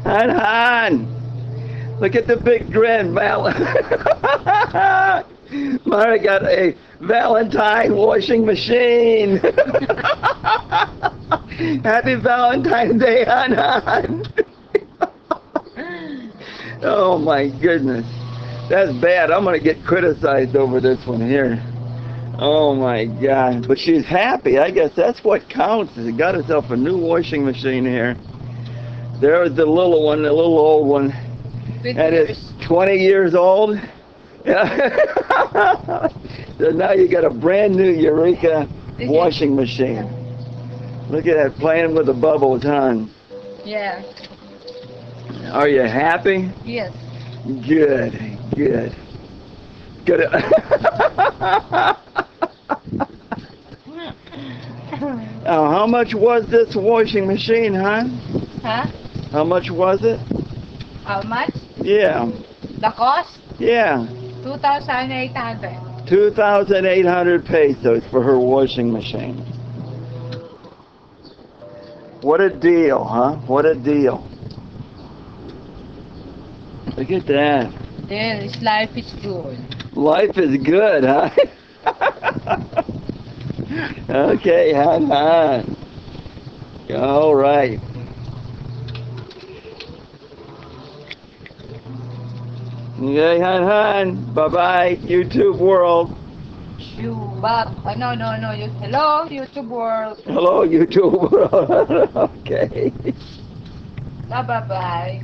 Han! Look at the big grin, Val. Myra got a Valentine washing machine. Happy Valentine's Day, Han. Oh my goodness. That's bad. I'm going to get criticized over this one here. Oh my God. But she's happy. I guess that's what counts. She got herself a new washing machine here. There's the little one, the little old one. And it's 20 years old. Yeah. So now you got a brand new Eureka washing machine. Look at that, playing with the bubbles, huh? Yeah. Are you happy? Yes. Good, good. Good. Now, how much was this washing machine, huh? Huh? How much was it? How much? Yeah. The cost? Yeah. 2,800. 2,800 pesos for her washing machine. What a deal, huh? What a deal. Look at that. Yes, life is good. Life is good, huh? Okay, Han. All right. Okay, Han. Bye-bye, YouTube world. No. Hello, YouTube world. Hello, YouTube world. Okay. Bye-bye.